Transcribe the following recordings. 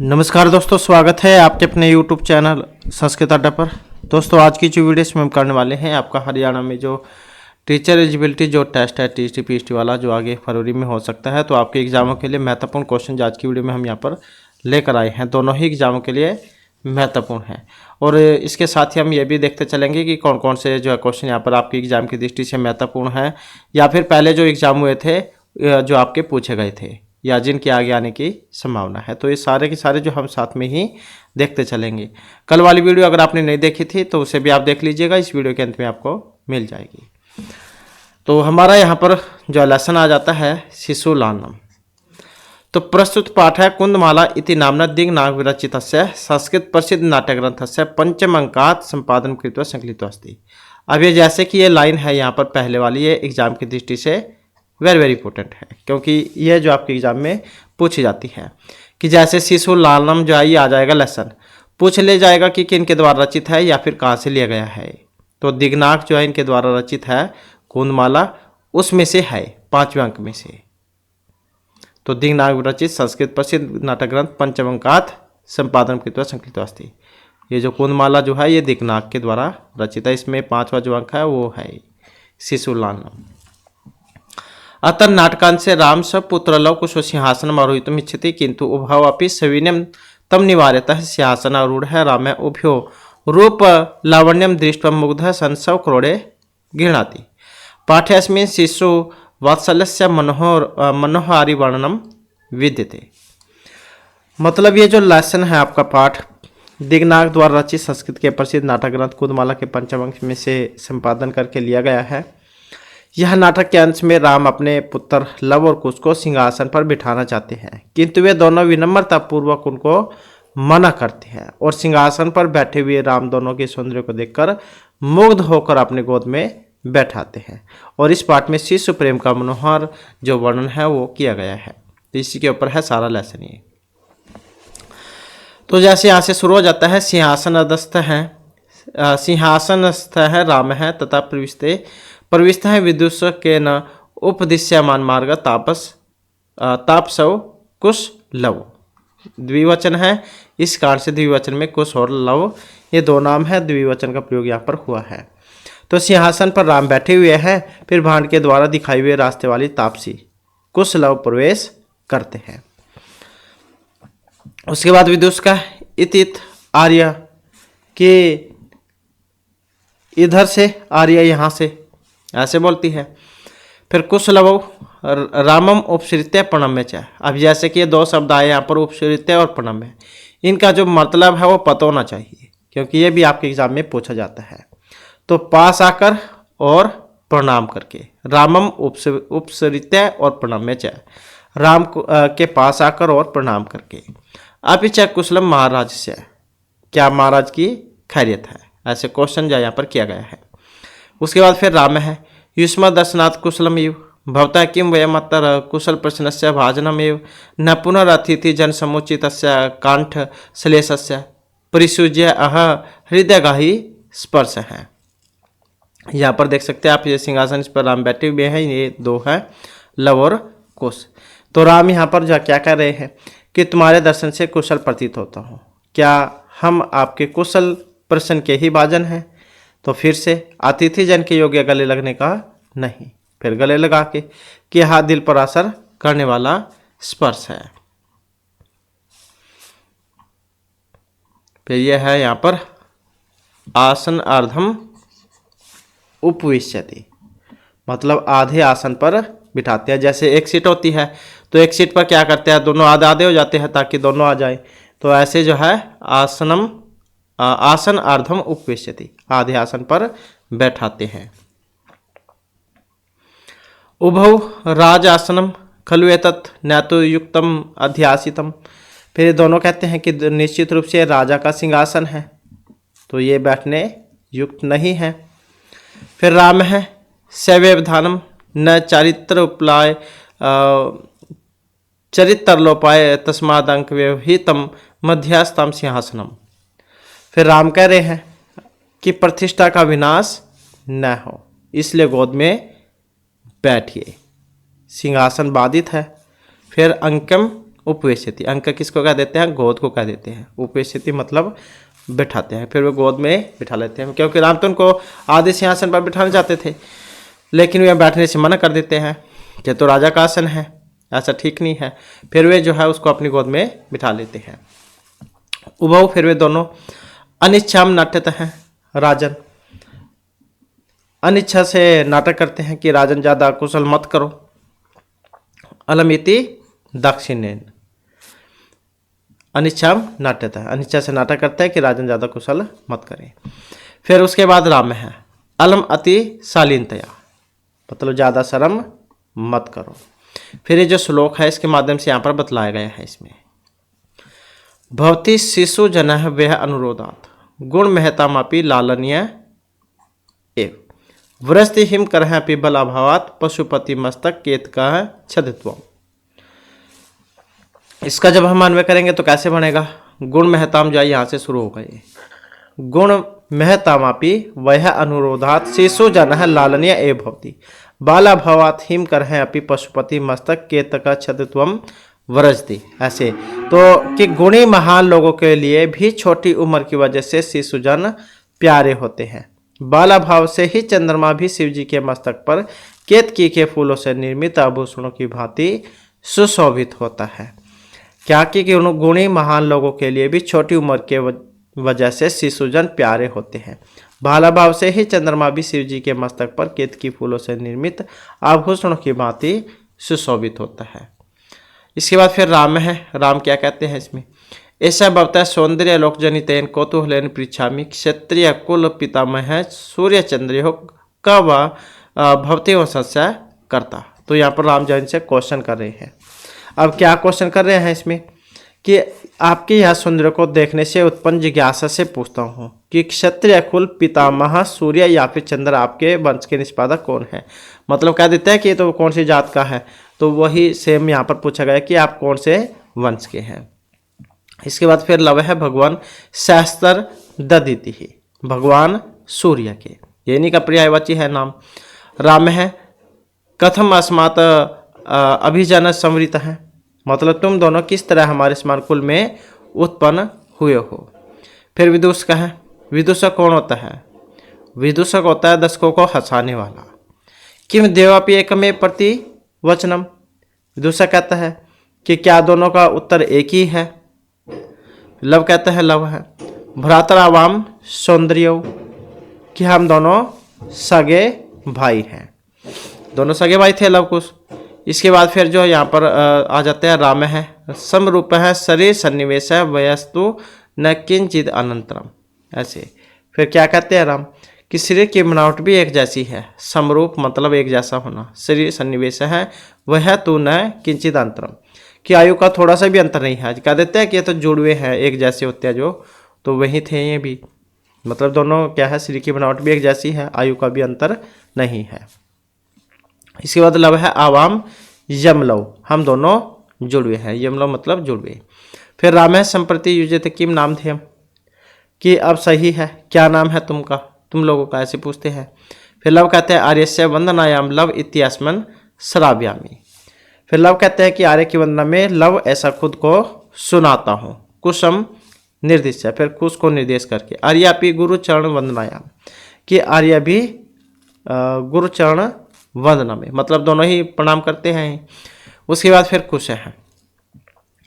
नमस्कार दोस्तों, स्वागत है आपके अपने YouTube चैनल संस्कृत अड्डा पर। दोस्तों आज की जो वीडियो इसमें हम करने वाले हैं, आपका हरियाणा में जो टीचर एलिजिबिलिटी जो टेस्ट है टीएसटी पीएसटी वाला, जो आगे फरवरी में हो सकता है, तो आपके एग्जामों के लिए महत्वपूर्ण क्वेश्चन आज की वीडियो में हम यहाँ पर लेकर आए हैं। दोनों ही एग्जामों के लिए महत्वपूर्ण है और इसके साथ ही हम ये भी देखते चलेंगे कि कौन कौन से जो है क्वेश्चन यहाँ पर आपके एग्जाम की दृष्टि से महत्वपूर्ण है, या फिर पहले जो एग्जाम हुए थे जो आपके पूछे गए थे या जिनके आगे आने की संभावना है। तो ये सारे के सारे जो हम साथ में ही देखते चलेंगे। कल वाली वीडियो अगर आपने नहीं देखी थी तो उसे भी आप देख लीजिएगा, इस वीडियो के अंत में आपको मिल जाएगी। तो हमारा यहाँ पर जो लेसन आ जाता है शिशुलालनम। तो प्रस्तुत पाठ है कुंदमाला इति नाम्ना दिङ्नाग विरचितस्य संस्कृत प्रसिद्ध नाट्यग्रंथस्य पंचम अंकात् संपादन कृत्वा संकलितो अस्ति। अब ये जैसे कि ये लाइन है यहाँ पर पहले वाली, ये एग्जाम की दृष्टि से वेरी इंपॉर्टेंट है, क्योंकि ये जो आपके एग्जाम में पूछी जाती है कि जैसे शिशुलालनम जो है ये आ जाएगा लेसन, पूछ ले जाएगा कि किन के द्वारा रचित है या फिर कहाँ से लिया गया है। तो दिग्नाग जो है इनके द्वारा रचित है, कुंदमाला उसमें से है 5वें अंक में से। तो दिग्नाग रचित संस्कृत प्रसिद्ध नाटक ग्रंथ पंचम अंकात् संपादन कृत्वा संकलितो अस्ति। ये जो कुंदमाला जो है ये दिग्नाग के द्वारा रचित है, इसमें 5वां जो अंक है वो है शिशुलालनम। अतः नाटकांत से राम स पुत्र लव कुशो सिंहासन आरोहितुम् इच्छति किंतु उभौ अपि सविनयं तम निवार्यतः सिंहासनारूढ़ राम उभयो रूप लावण्यम दृष्ट्वा मुग्धः संसव क्रोड़े गृह्णाति। पाठ्यस्मिन् शिशु वात्सल्यस्य मनोहारि वर्णनम विद्यते। मतलब ये जो लेसन है आपका पाठ दिग्नाग द्वारा रचित संस्कृत के प्रसिद्ध नाटक ग्रंथ कुंदमाला के पंचम अंक में से संपादन करके लिया गया है। यह नाटक के अंश में राम अपने पुत्र लव और कुश को सिंहासन पर बिठाना चाहते हैं, किंतु वे दोनों विनम्रता पूर्वक उनको मना करते हैं और सिंहासन पर बैठे हुए राम दोनों के सौंदर्य को देखकर मुग्ध होकर अपने गोद में बैठाते हैं। और इस पाठ में शिशु प्रेम का मनोहर जो वर्णन है वो किया गया है। तो इसी के ऊपर है सारा लेसन ये। तो जैसे यहाँ से शुरू हो जाता है, सिंहासनस्थ है राम है तथा प्रविष्ट है विदुष के न उपदिश्यमान मार्ग तापसव कुश लव। द्विवचन है, इस कारण से द्विवचन में कुश और लव ये दो नाम है, द्विवचन का प्रयोग यहाँ पर हुआ है। तो सिंहासन पर राम बैठे हुए हैं, फिर भांड के द्वारा दिखाई हुए रास्ते वाली तापसी कुश लव प्रवेश करते हैं। उसके बाद विदुष का इतित आर्य के इधर से, आर्य यहाँ से ऐसे बोलती है। फिर कुशलव रामम उपसृत्य प्रणम्य च। अब जैसे कि ये दो शब्द आए यहाँ पर उपसृत्य और प्रणम्य, इनका जो मतलब है वो पता होना चाहिए, क्योंकि ये भी आपके एग्जाम में पूछा जाता है। तो पास आकर और प्रणाम करके, रामम उपसृत्य और प्रणम्य च, राम के पास आकर और प्रणाम करके। अभी च कुशलम महाराज से, क्या महाराज की खैरियत है, ऐसे क्वेश्चन जो यहाँ पर किया गया है। उसके बाद फिर राम है युष्म दर्शनात् कुशलम एव भवता किम वयमत्तर कुशल प्रश्नस्य भाजनम एव न पुनरतिथि जन समुचितस्य कांठ श्लेषस्य परिसूज्य अह हृदयगाही स्पर्श है। यहाँ पर देख सकते हैं आप, ये सिंहासन इस पर राम बैठे हुए हैं, ये दो हैं लव और कुश। तो राम यहाँ पर जो क्या कह रहे हैं कि तुम्हारे दर्शन से कुशल प्रतीत होता हूँ, क्या हम आपके कुशल प्रश्न के ही भाजन हैं। तो फिर से अतिथि जन के योग्य गले लगने का नहीं, फिर गले लगा के कि हाथ दिल पर असर करने वाला स्पर्श है। फिर यह है यहाँ पर आसन अर्धम उपविश्यति, मतलब आधे आसन पर बिठाते हैं। जैसे एक सीट होती है तो एक सीट पर क्या करते हैं, दोनों आधे आधे हो जाते हैं ताकि दोनों आ जाए। तो ऐसे जो है आसन अर्धम उपविश्यति, आधे आसन पर बैठाते हैं। उभौ राज आसनम खलु एतत् न तो युक्तम अध्यासितम। फिर दोनों कहते हैं कि निश्चित रूप से राजा का सिंहासन है, तो ये बैठने युक्त नहीं है। फिर राम है शैव्यवधानम न चरित्रलोपाय तस्मादंक व्यवहितम मध्यस्थम सिंहासनम। फिर राम कह रहे हैं कि प्रतिष्ठा का विनाश न हो, इसलिए गोद में बैठिए। सिंहासन बाधित है। फिर अंकम उपवेशयति। अंक किसको कह देते हैं? गोद को कह देते हैं। उपवेशयति मतलब बैठाते हैं, फिर वो गोद में बिठा लेते हैं, क्योंकि राम तो उनको आधे सिंहासन पर बिठाना चाहते थे, लेकिन वे बैठने से मना कर देते हैं कि तो राजा का आसन है, ऐसा ठीक नहीं है। फिर वे जो है उसको अपनी गोद में बिठा लेते हैं। उभौ, फिर वे दोनों अनिच्छाम नाट्यत हैं। राजन अनिच्छा से नाटक करते हैं कि राजन ज़्यादा कुशल मत करो। अलमिति दक्षिणेन, अनिच्छाम नाट्यत है, अनिच्छा से नाटक करते हैं कि राजन ज़्यादा कुशल मत करें। फिर उसके बाद राम है अलम अति शालीनतया, मतलब ज़्यादा शर्म मत करो। फिर ये जो श्लोक है इसके माध्यम से यहाँ पर बतलाया गया है, इसमें भवती शिशु जन वह अनुरोधात गुण महतामापि लालनीय एव व्रस्ति हिम करह पिबल अभावात पशुपति मस्तक केत का छदित्व। इसका जब हम अन्वय करेंगे तो कैसे बनेगा? गुण महताम जो है यहाँ से शुरू होगा। ये गुण महतामापि वह अनुरोधात शिशु जन लालनीय एव भवती बालाभावात हिम करह अपि पशुपति मस्तक केत का छदित्वम वरजती। ऐसे तो कि गुणी महान लोगों के लिए भी छोटी उम्र की वजह से शिशुजन प्यारे होते हैं। बाला भाव से ही चंद्रमा भी शिव जी के मस्तक पर केतकी के फूलों से निर्मित आभूषणों की भांति सुशोभित होता है। क्या कि उन गुणी महान लोगों के लिए भी छोटी उम्र के वजह से शिशुजन प्यारे होते हैं। बाला भाव से ही चंद्रमा भी शिव जी के मस्तक पर केतकी फूलों से निर्मित आभूषणों की भांति सुशोभित होता है। इसके बाद फिर राम है। राम क्या कहते हैं इसमें? ऐसा भवता सौंदर्य लोक जनितेन कौतूहलेन पृच्छामि क्षत्रिय कुल पितामह सूर्य चंद्र का व भवते व संशय करता। तो यहाँ पर राम जन से क्वेश्चन कर रहे हैं। अब क्या क्वेश्चन कर रहे हैं इसमें कि आपके यह सौंदर्य को देखने से उत्पन्न जिज्ञासा से पूछता हूँ कि क्षत्रिय कुल पितामह सूर्य या फिर चंद्र आपके वंश के निष्पादक कौन है। मतलब कह देते हैं कि ये तो कौन सी जात का है, तो वही सेम यहाँ पर पूछा गया कि आप कौन से वंश के हैं। इसके बाद फिर लव है भगवान सहस्त्र ददिति ही, भगवान सूर्य के, ये इन्हीं का पर्यायवाची है नाम। राम है कथम अस्मात् अभिजन संवृत है, मतलब तुम दोनों किस तरह हमारे समान कुल में उत्पन्न हुए हो। फिर विदूषक है। विदूषक कौन होता है? विदूषक होता है दर्शकों को हंसाने वाला। किम देवापि एकमेव प्रति वचनम, विदूषक कहता है कि क्या दोनों का उत्तर एक ही है। लव कहता है लव है भ्रातरावाम सौंदर्य, कि हम दोनों सगे भाई हैं, दोनों सगे भाई थे लव कुश। इसके बाद फिर जो यहाँ पर आ जाते हैं राम है समरूप है शरीर सन्निवेश है वयस्तु न किंचित अनंतरम। ऐसे फिर क्या कहते हैं राम कि शरीर की बनावट भी एक जैसी है, समरूप मतलब एक जैसा होना, शरीर सन्निवेश है वह तो न किंचित अंतरम, कि आयु का थोड़ा सा भी अंतर नहीं है। कह देते हैं कि ये तो जुड़वे हैं, एक जैसे होते हैं जो, तो वही थे ये भी, मतलब दोनों क्या है शरीर की बनावट भी एक जैसी है, आयु का भी अंतर नहीं है। इसके बाद लव है आवाम यमलव, हम दोनों जुड़वे हैं, यमलव मतलब जुड़वे। फिर राम है संप्रति युजते किम नाम थे, कि अब सही है क्या नाम है तुमका, तुम लोगों का, ऐसे पूछते हैं। फिर लव कहते हैं आर्यस्य वंदनायाम लव इत्यास्मन श्राव्यामी। फिर लव कहते हैं कि आर्य की वंदना में लव ऐसा खुद को सुनाता हूँ। कुशम निर्देश है, फिर कुश को निर्देश करके। आर्यापि गुरु चरण वंदनायाम, कि आर्य भी गुरु चरण वंदना में, मतलब दोनों ही प्रणाम करते हैं। उसके बाद फिर कुश है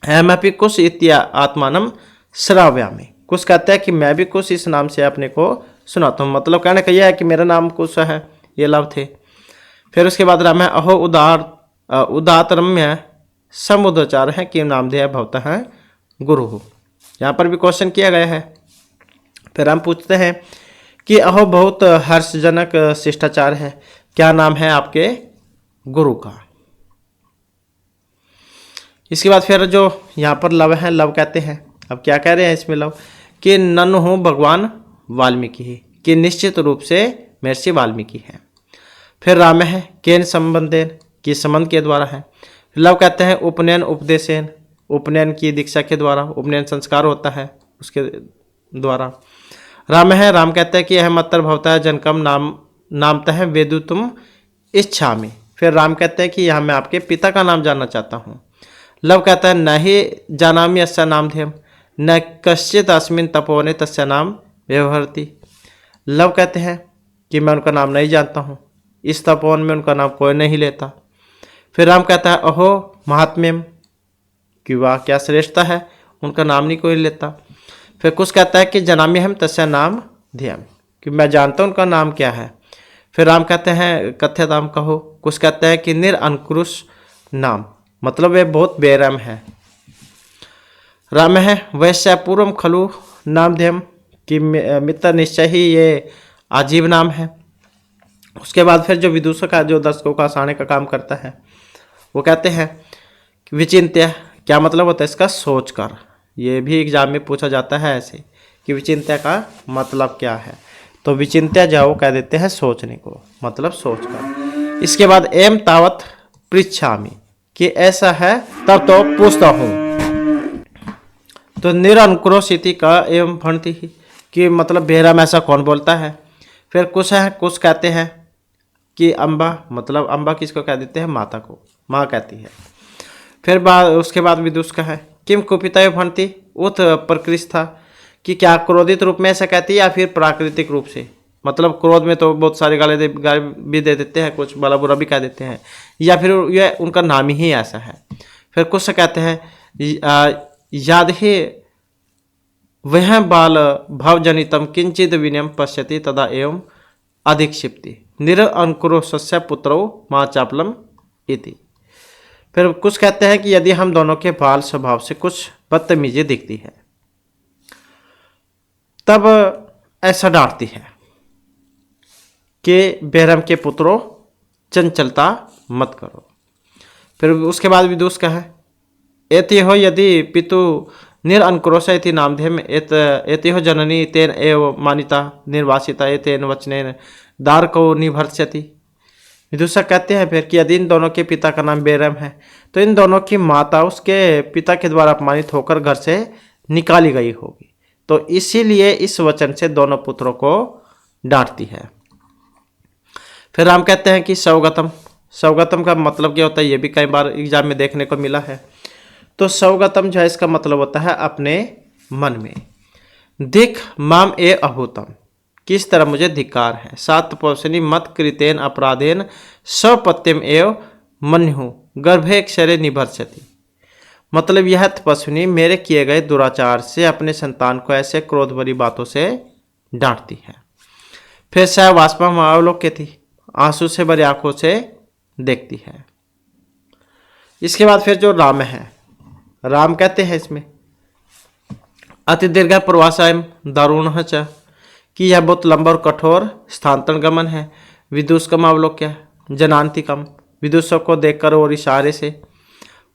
अहमपि कुश इत्या आत्मानम श्राव्यामी, कुश कहता है कि मैं भी कुश इस नाम से अपने को सुनाता हूँ, मतलब कहने का यह है कि मेरा नाम कुश है, ये लव थे। फिर उसके बाद राम है अहो उदातरम्य समुद्रचार है कि नामधेय भवता है गुरु हो, यहाँ पर भी क्वेश्चन किया गया है। फिर हम पूछते हैं कि अहो बहुत हर्षजनक शिष्टाचार है, क्या नाम है आपके गुरु का। इसके बाद फिर जो यहाँ पर लव है, लव कहते हैं, अब क्या कह रहे हैं इसमें लव कि नन हो भगवान वाल्मीकि ही, कि निश्चित रूप से महर्षि वाल्मीकि है। फिर राम है केन संबंधेन, की संबंध के द्वारा है। लव कहते हैं उपनयन उपदेशेन, उपनयन की दीक्षा के द्वारा, उपनयन संस्कार होता है उसके द्वारा। राम है राम कहते हैं कि यह मत्तर भवता है जनकम नामता है वेदु तुम इच्छा में। फिर राम कहते हैं कि यहाँ मैं आपके पिता का नाम जानना चाहता हूँ। लव कहता है न ही जानामि अस्य नामधेयम् न कश्चित् अस्मिन् तपोवने तस्य नाम व्यवहरति। लव कहते हैं कि मैं उनका नाम नहीं जानता हूँ, इस तपोवन में उनका नाम कोई नहीं लेता। फिर राम कहता है अहो महात्म्यम, कि वाह क्या श्रेष्ठता है, उनका नाम नहीं कोई लेता। फिर कुछ कहता है कि जनाम्यहम तस्य नाम ध्येयम्, कि मैं जानता हूँ उनका नाम क्या है। फिर राम कहते हैं कथ्यताम कहो। कुछ कहते हैं कि निरअंकुश नाम, मतलब वे बहुत बेरहम है। राम है वैश्य पूर्वम खलु नामधेयम्, कि मित्र निश्चय ही ये आजीव नाम है। उसके बाद फिर जो विदूषक है, जो दर्शकों का हंसाने का काम करता है, वो कहते हैं कि विचिंत्य, क्या मतलब होता है इसका, सोच कर। ये भी एग्जाम में पूछा जाता है ऐसे कि विचिंत्य का मतलब क्या है, तो विचिंत्य जो वो कह देते हैं सोचने को, मतलब सोच कर। इसके बाद एम तावत पृच्छामि, कि ऐसा है तब तो पूछता हूँ। तो निरअंकुरोसिति का एवं भणति ही, कि मतलब बेरहम ऐसा कौन बोलता है। फिर कुछ है, कुछ कहते हैं कि अम्बा, मतलब अम्बा किसको कह देते हैं, माता को, माँ कहती है। फिर उसके बाद विदुष का है किम कुपिता भणति उत प्रकृष्ठा, कि क्या क्रोधित रूप में ऐसा कहती है या फिर प्राकृतिक रूप से, मतलब क्रोध में तो बहुत सारे गाली भी दे देते हैं, कुछ भला बुरा भी कह देते हैं, या फिर ये उनका नाम ही ऐसा है। फिर कुछ कहते हैं याद ही वह बाल भावजनितम किंचित विनयम पश्यति तदा एवं अधिक्षिप्ति निरअंकुरो सस्य पुत्रो माँ चापलम इति। फिर कुछ कहते हैं कि यदि हम दोनों के बाल स्वभाव से कुछ बदतमीजी दिखती है तब ऐसा डांटती है कि बेरहम के पुत्रों चंचलता मत करो। फिर उसके बाद विदुष का है एति हो यदि पितु निरअंकुरोष इति नामधेयम् एति हो जननी तेन एव मानिता निर्वासिता एतेन वचनेन दारको निभर्ष्यति। विदूषक कहते हैं फिर कि यदि इन दोनों के पिता का नाम बेरहम है तो इन दोनों की माता उसके पिता के द्वारा अपमानित होकर घर से निकाली गई होगी, तो इसीलिए इस वचन से दोनों पुत्रों को डांटती है। फिर राम कहते हैं कि सौगतम, सौगतम का मतलब क्या होता है, ये भी कई बार एग्जाम में देखने को मिला है। तो सौगतम जो है इसका मतलब होता है अपने मन में। दिख माम ए अभूतम, किस तरह मुझे धिक्कार है। सात तपोस्विनी मत कृतेन अपराधेन सपत्यम एव मन्यु गर्भेक्षरे निभर्षति, मतलब यह तपस्विनी मेरे किए गए दुराचार से अपने संतान को ऐसे क्रोध भरी बातों से डांटती है। फिर सह वाष्पम अवलोक्यति, आंसू से भरी आंखों से देखती है। इसके बाद फिर जो राम है, राम कहते हैं इसमें अति दीर्घ प्रवासायम दारुण च, कि यह बहुत लंबा और कठोर स्थानांतरण गमन है। विदुषकम अवलोक्य जनांतिकम, विदुषक को देखकर और इशारे से।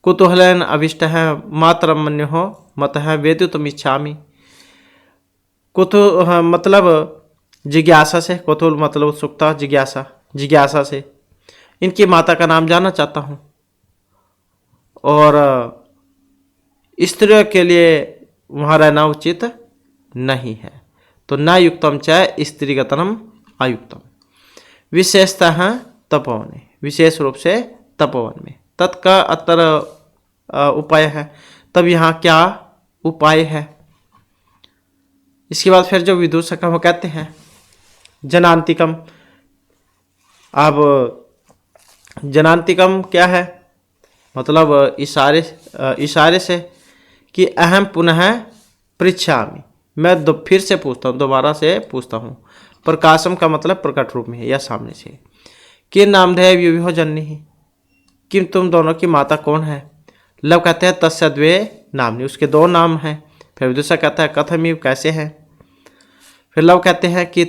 कुतूहलन अभिष्ट है मात्र मन्य हो मत है वेदु तुम इच्छामी, मतलब जिज्ञासा से, कुतूहल मतलब उत्सुकता, जिज्ञासा, जिज्ञासा से इनकी माता का नाम जानना चाहता हूँ। और स्त्रियों के लिए वहाँ रहना उचित नहीं है, तो न युक्तम च स्त्रीगतनम अयुक्तम। विशेषतः तपोवन, विशेष रूप से तपोवन में। तत्का अतर उपाय है, तब यहाँ क्या उपाय है। इसके बाद फिर जो विदूषक वो कहते हैं जनांतिकम। अब जनांतिकम क्या है, मतलब इशारे से कि अहम पुनः पृच्छामि, मैं फिर से पूछता हूँ, दोबारा से पूछता हूँ। प्रकाशम का मतलब प्रकट रूप में है या सामने से। कि नामधेय विविहो जननी, कि तुम दोनों की माता कौन है। लव कहते हैं तस्य द्वे नामनी, उसके दो नाम हैं। फिर विदुषक कहता है कथमिव, कैसे हैं। फिर लव कहते हैं कि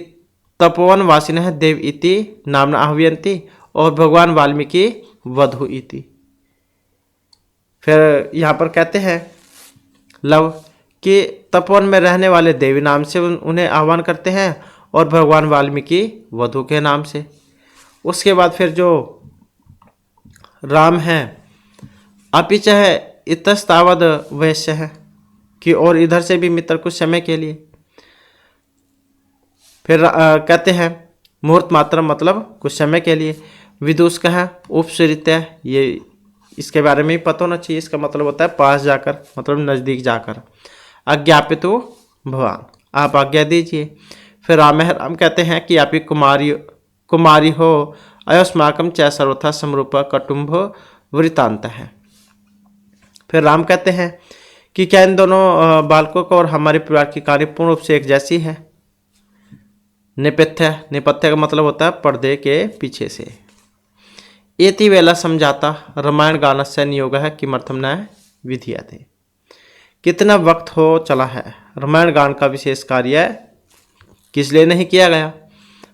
तपोवन वासिन है देव इति नामना आह्वयंती, और भगवान वाल्मीकि वधु इति। फिर यहाँ पर कहते हैं लव कि तपोवन में रहने वाले देवी नाम से उन्हें आह्वान करते हैं, और भगवान वाल्मीकि वधु के नाम से। उसके बाद फिर जो राम है अपिच है इतस्तावद वैश्य है, कि और इधर से भी मित्र कुछ समय के लिए। फिर कहते हैं मुहूर्त मात्र, मतलब कुछ समय के लिए। विदुष का है उपसरित्य, ये इसके बारे में ही पता होना चाहिए। इसका मतलब होता है पास जाकर, मतलब नज़दीक जाकर। आज्ञापितो भवान, आप आज्ञा दीजिए। फिर राम कहते हैं कि आप ही कुमारी हो, अयोस्माकम च सर्वथा समरूप कटुंभ वृतांत है। फिर राम कहते हैं कि क्या इन दोनों बालकों को और हमारे परिवार की कहानी पूर्ण रूप से एक जैसी है। नेपथ्य का मतलब होता है पर्दे के पीछे से। एति वेला समझाता रामायण गानस्य नियोग है किमर्थम न विधीयते। कितना वक्त हो चला है, रामायण गान का विशेष कार्य किस लिए नहीं किया गया।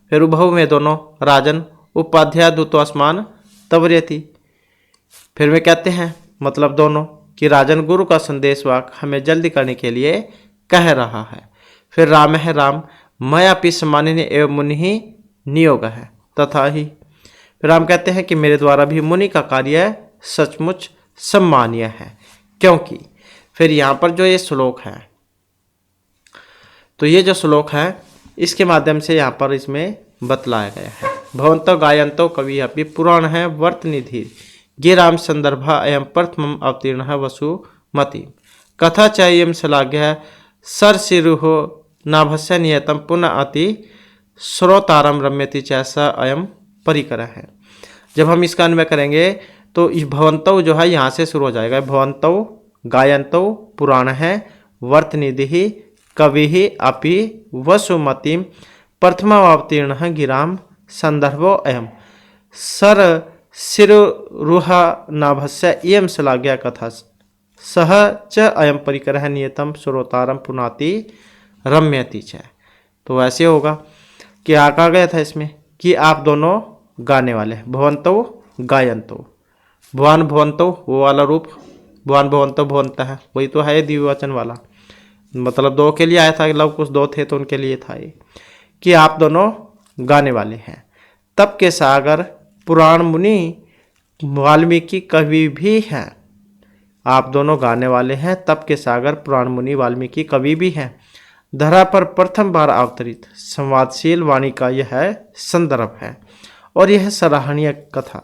फिर उभव में दोनों राजन उपाध्याय दूतोस्मान तवरियति। फिर वे कहते हैं मतलब दोनों कि राजन गुरु का संदेश वाक हमें जल्दी करने के लिए कह रहा है। फिर राम है राम मयापि सम्मानिनी एवं मुनि ही नियोग है तथा ही। फिर राम कहते हैं कि मेरे द्वारा भी मुनि का कार्य सचमुच सम्मानीय है, क्योंकि फिर यहाँ पर जो ये श्लोक है, तो ये जो श्लोक है इसके माध्यम से यहाँ पर इसमें बतलाया गया है। भवंतो गायंतो कवि अपनी पुराण है वर्त निधि गे राम संदर्भा अयम प्रथम अवतीर्ण है वसुमती कथा चाह्यम श्लाघ्य सर सिरुहो नाभस्य नियतम पुनः अति श्रोतारम रम्यति चैसा अयम परिकर है। जब हम इसका अन्वय करेंगे तो इस भवंतौ जो है यहाँ से शुरू हो जाएगा। भवंतौ गायंतौ पुराण है वर्त निधि कवि ही अपि वसुमतीम प्रथमावतीर्ण है गिराम संदर्भो अयम सर सिरुहा नाभस्य इयम श्लाघ्या कथा सह च अयम परिकर नियतम श्रोतारम पुनाति रम्यति च। तो वैसे होगा कि आ कहा गया था इसमें कि आप दोनों गाने वाले हैं। भवंतो गायंतो, भुवन भवंतो वो वाला रूप, भुवन भवंतो भवंत है, वही तो है द्विवचन वाला, मतलब दो के लिए आया था। लव कुछ दो थे तो उनके लिए था ये कि आप दोनों गाने वाले हैं। तब के सागर पुराण मुनि वाल्मीकि कवि भी हैं। आप दोनों गाने वाले हैं, तब के सागर पुराण मुनि वाल्मीकि कवि भी हैं। धरा पर प्रथम बार अवतरित संवादशील वाणी का यह संदर्भ है और यह सराहनीय कथा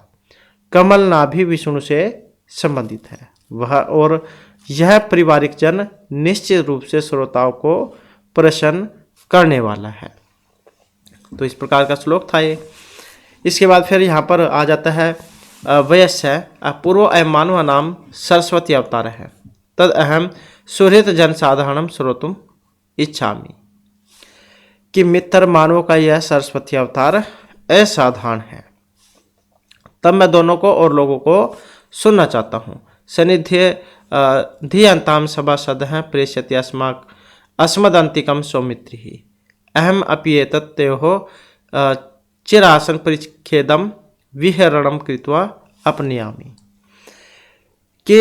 कमल नाभि विष्णु से संबंधित है। वह और यह पारिवारिक जन निश्चित रूप से श्रोताओं को प्रसन्न करने वाला है। तो इस प्रकार का श्लोक था ये। इसके बाद फिर यहाँ पर आ जाता है वयस्य पूर्व अयम मानव नाम सरस्वती अवतार है तद अहम सुहृत जन साधारणम श्रोतुम इच्छामि। कि मित्र मानव का यह सरस्वती अवतार असाधारण है, तब मैं दोनों को और लोगों को सुनना चाहता हूँ। सनिध्य धियंताम सभासद हैं प्रेष्यति अस्मदंतिकम सौमित्री ही अहम अपिएतत्यो चिरासन परिच्छेदम विहरणम कृत्वा अपनयामि। कि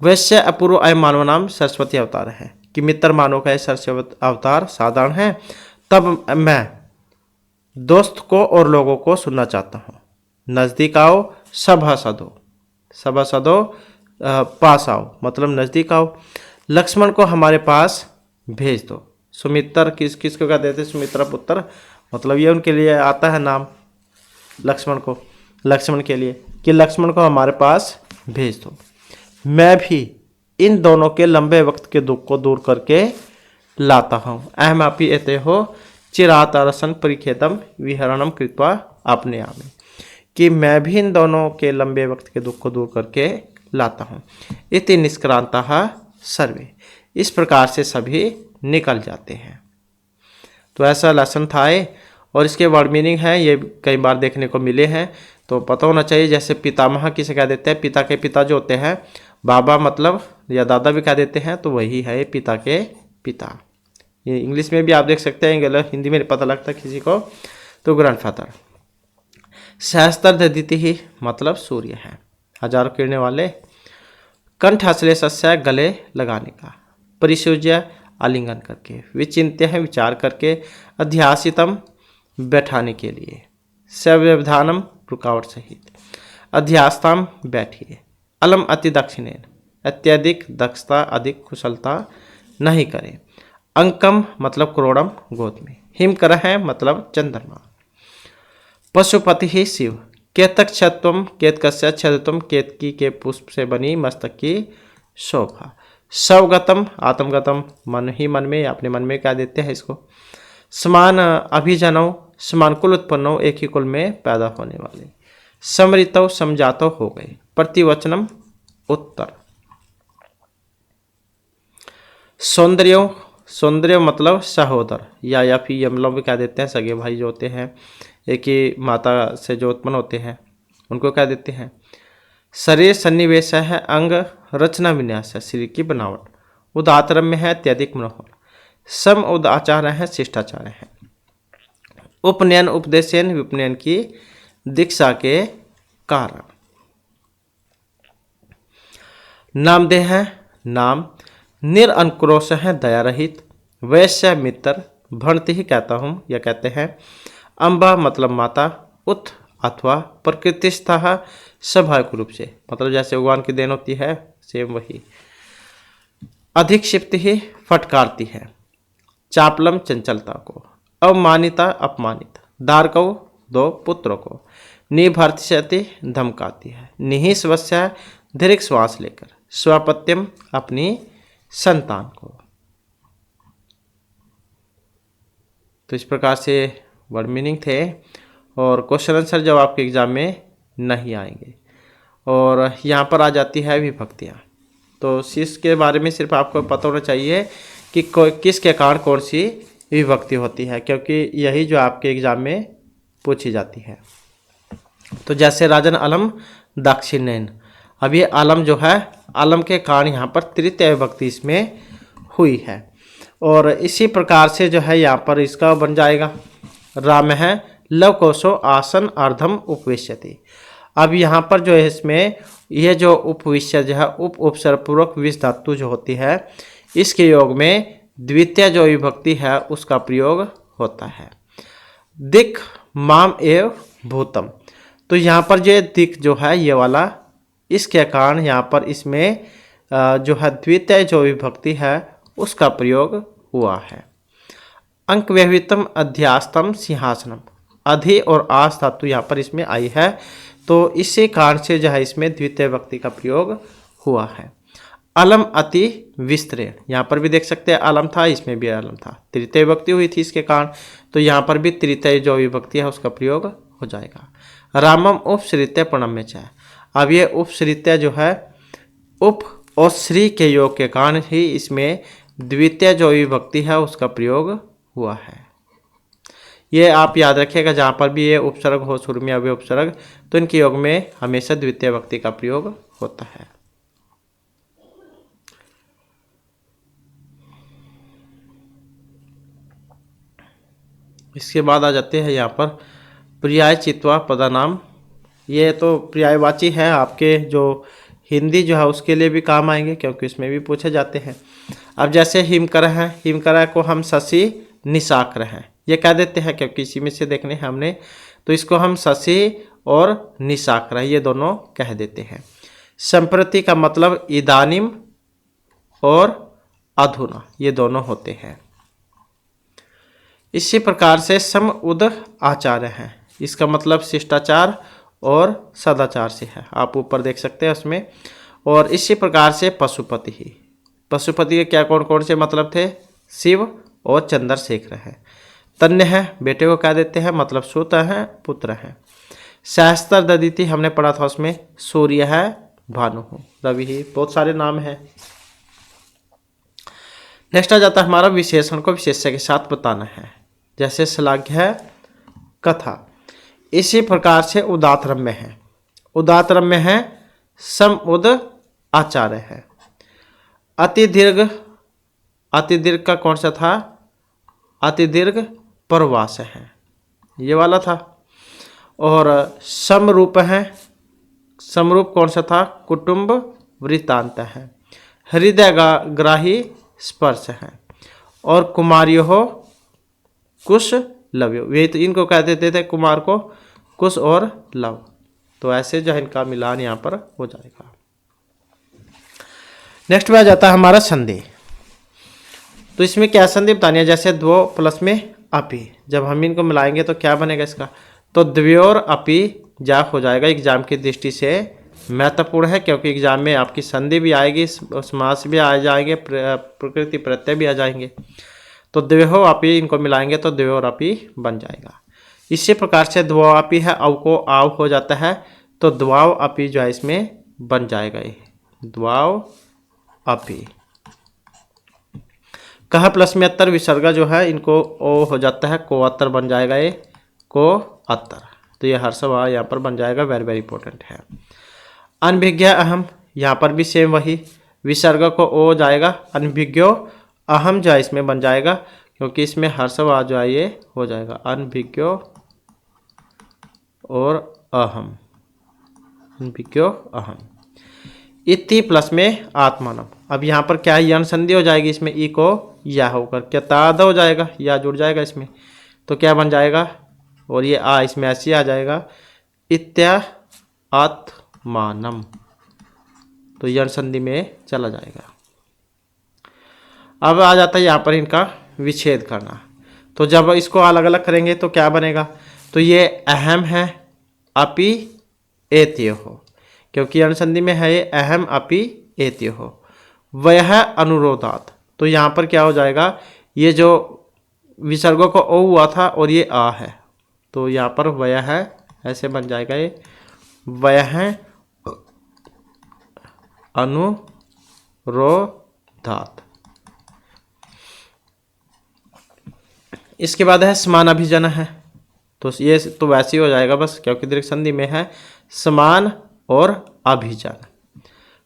वैश्य अपूर्व अय मानव नाम सरस्वती अवतार है कि मित्र मानव का सरस्वती अवतार साधारण है, तब मैं दोस्त को और लोगों को सुनना चाहता हूँ। नज़दीक आओ सभासदो पास आओ, मतलब नज़दीक आओ। लक्ष्मण को हमारे पास भेज दो। सुमित्र किसको कहते थे, सुमित्रा पुत्र, मतलब ये उनके लिए आता है नाम लक्ष्मण को, लक्ष्मण के लिए कि लक्ष्मण को हमारे पास भेज दो। मैं भी इन दोनों के लंबे वक्त के दुख को दूर करके लाता हूँ। अहम अपि एते हो चिरात अरसन परिखेदम विहरणम कृत्वा अपने आमे। कि मैं भी इन दोनों के लंबे वक्त के दुख को दूर करके लाता हूँ। इति निष्क्रांता सर्वे, इस प्रकार से सभी निकल जाते हैं। तो ऐसा लेसन था ये, और इसके वर्ड मीनिंग है ये कई बार देखने को मिले हैं, तो पता होना चाहिए। जैसे पितामह किसे कह देते हैं, पिता के पिता जो होते हैं, बाबा मतलब या दादा भी कह देते हैं, तो वही है पिता के पिता। ये इंग्लिश में भी आप देख सकते हैं, गलत हिंदी में पता लगता है किसी को, तो ग्रैंडफादर। सहस्त्र दीति ही मतलब सूर्य है, हजारों किरणें वाले। कंठ हसले सस्य गले लगाने का, परिसूज्य आलिंगन करके, विचिंत्य है विचार करके, अध्यासितम बैठाने के लिए, सव्यवधानम रुकावट सहित, अध्यास्ताम बैठिए, अलम अति दक्षिणेन अत्यधिक दक्षता अधिक कुशलता नहीं करें, अंकम मतलब करोड़म गोद में, हिमकर है मतलब चंद्रमा, पशुपति ही शिव। केतक छत्वम केतकस्य छदतम, केतकी के पुष्प से बनी मस्तक की शोभा। स्वगतम आत्मगतम, मन ही मन में, अपने मन में कह देते हैं इसको। समान अभिजनौ, समान कुल उत्पन्नो, एक ही कुल में पैदा होने वाले। समृतौ समझातो हो गए। प्रतिवचनम उत्तर। सौंदर्य, सौंदर्य मतलब सहोदर या फिर यमलों भी कह देते हैं, सगे भाई जो होते हैं, एक ही माता से जो उत्पन्न होते हैं उनको कह देते हैं। शरीर सन्निवेश है, अंग रचना विन्यास है, शरीर की बनावट। उदातरम्य है, अत्यधिक मनोहर। सम उदाचार है, शिष्टाचार है। उपनयन उपदेशन, विपनयन की दीक्षा के कारण। नामदेह है, नाम। निरअंकुरोष है, दया रहित। वैश्य मित्र, भणति ही कहता हूँ या कहते हैं। अम्बा मतलब माता। उत अथवा प्रकृतिस्थः, स्वाभाविक रूप से, मतलब जैसे भगवान की देन होती है सेम वही। अधिक्षिप्त ही, फटकारती है। चापलम चंचलता को। अवमानिता अपमानित। दारकौ दो पुत्रों को। निभर्तिशति धमकाती है। निहिस्वस्य दीर्घ श्वास लेकर। स्वापत्यम अपनी संतान को। तो इस प्रकार से वर्ड मीनिंग थे और क्वेश्चन आंसर जब आपके एग्जाम में नहीं आएंगे। और यहाँ पर आ जाती है विभक्तियाँ। तो इसके बारे में सिर्फ आपको पता होना चाहिए कि किसके कारण कौन सी विभक्ति होती है, क्योंकि यही जो आपके एग्जाम में पूछी जाती है। तो जैसे राजन अलम दक्षिणैन, अब ये अलम जो है, अलम के कारण यहाँ पर तृतीय विभक्ति इसमें हुई है। और इसी प्रकार से जो है यहाँ पर इसका बन जाएगा। राम है लवकोशो आसन अर्धम उपविश्यति। अब यहाँ पर जो है इसमें यह जो उपविश्य जो है उपसर्ग पूर्वक विश धातु जो होती है, इसके योग में द्वितीय जो विभक्ति है उसका प्रयोग होता है। दिक् माम एव भूतम, तो यहाँ पर जो दिक् जो है ये वाला, इसके कारण यहाँ पर इसमें जो है द्वितीय जो विभक्ति है उसका प्रयोग हुआ है। अंक व्यवहितम अध्यास्तम सिंहासनम, अधि और आस धातु यहाँ पर इसमें आई है, तो इसी कारण से जो है इसमें द्वितीय विभक्ति का प्रयोग हुआ है। अलम अति विस्तृण, यहाँ पर भी देख सकते हैं अलम था, इसमें भी अलम था, तृतीय विभक्ति हुई थी इसके कारण, तो यहाँ पर भी तृतीय जो विभक्ति है उसका प्रयोग हो जाएगा। रामम उपश्रित्य प्रणम्य च, अब ये उपश्रित्य जो है उप और श्री के योग के कारण ही इसमें द्वितीय जो विभक्ति है उसका प्रयोग हुआ है। ये आप याद रखिएगा, जहाँ पर भी ये उपसर्ग हो शुरू में अव्यय उपसर्ग, तो इनके योग में हमेशा द्वितीय विभक्ति का प्रयोग होता है। इसके बाद आ जाते हैं यहाँ पर पर्याय चित्वा पदानाम। ये तो पर्यायवाची है, आपके जो हिंदी जो है उसके लिए भी काम आएंगे, क्योंकि इसमें भी पूछे जाते हैं। अब जैसे हिमकर है, हिमकर को हम शशि निशाकर हैं, ये कह देते हैं क्योंकि इसी में से देखने हैं हमने, तो इसको हम शशि और निशाकर ये दोनों कह देते हैं। संप्रति का मतलब इदानीम और अधुना, ये दोनों होते हैं। इसी प्रकार से सम उद आचार्य हैं, इसका मतलब शिष्टाचार और सदाचार से है, आप ऊपर देख सकते हैं उसमें। और इसी प्रकार से पशुपति ही, पशुपति के क्या कौन कौन से मतलब थे, शिव और चंद्रशेखर है। तन्य है बेटे को कह देते हैं, मतलब सुत है पुत्र है। सहस्त्र ददिति हमने पढ़ा था, उसमें सूर्य है भानु रवि ही, बहुत सारे नाम हैं। नेक्स्ट आ जाता है हमारा विशेषण को विशेष्य के साथ बताना है, जैसे श्लाघ्य है कथा। इसी प्रकार से उदात्त रम्य है, उदात्त रम्य है सम उद आचार्य है। अति दीर्घ, अति दीर्घ का कौन सा था, अति दीर्घ प्रवास है, ये वाला था। और समरूप है, समरूप कौन सा था, कुटुंब वृत्तांत है। हृदय ग्राही स्पर्श है। और कुमारियो हो कुश लव्यो, वे तो इनको कह देते थे कुमार को कुश और लव, तो ऐसे जो है इनका मिलान यहाँ पर हो जाएगा। नेक्स्ट में आ जाता है हमारा संधि। तो इसमें क्या संधि बतानी है, जैसे 2 प्लस में अपि, जब हम इनको मिलाएंगे तो क्या बनेगा इसका, तो द्वयोर अपि जा हो जाएगा, एग्जाम की दृष्टि से महत्वपूर्ण है, क्योंकि एग्जाम में आपकी संधि भी आएगी, समास भी आ जाएंगे, प्रकृति प्रत्यय भी आ जाएंगे। तो द्वयो अपि इनको मिलाएंगे तो द्वयोर अपि बन जाएगा। इसी प्रकार से द्वौ अपि है, अव को आव हो जाता है, तो द्वाव अपि जो है इसमें बन जाएगा, ये द्वाव अपि। कह प्लस में अत्तर विसर्ग जो है इनको ओ हो जाता है, को अत्तर बन जाएगा, ये को अत्तर। तो ये हर्ष वहाँ यहाँ पर बन जाएगा, वेरी वेरी इंपॉर्टेंट है। अनभिज्ञ अहम, यहाँ पर भी सेम वही, विसर्ग को ओ जाएगा, अनभिज्ञो अहम जो है इसमें बन जाएगा, क्योंकि इसमें हर्ष वहाँ जो है ये हो जाएगा, अनभिज्ञो और अहम, अनभिज्ञो अहम। इति प्लस में आत्मानम, अब यहाँ पर क्या है, यन संधि हो जाएगी, इसमें ई को या होकर क्या ताद हो जाएगा, या जुड़ जाएगा इसमें, तो क्या बन जाएगा, और ये आ इसमें ऐसे आ जाएगा, इत्या आत्मानम, तो यन संधि में चला जाएगा। अब आ जाता है यहाँ पर इनका विच्छेद करना। तो जब इसको अलग अलग करेंगे तो क्या बनेगा, तो ये अहम है, अपि एत्य हो, क्योंकि अनुसंधि में है ये अहम अपि एत्य हो। वह अनुरोधात, तो यहाँ पर क्या हो जाएगा, ये जो विसर्गों को ओ हुआ था और ये आ है, तो यहाँ पर वह है ऐसे बन जाएगा, ये वह अनुरोधात। इसके बाद है समान अभिजन है, तो ये तो वैसे ही हो जाएगा बस, क्योंकि दीर्घ संधि में है समान और अभिजन।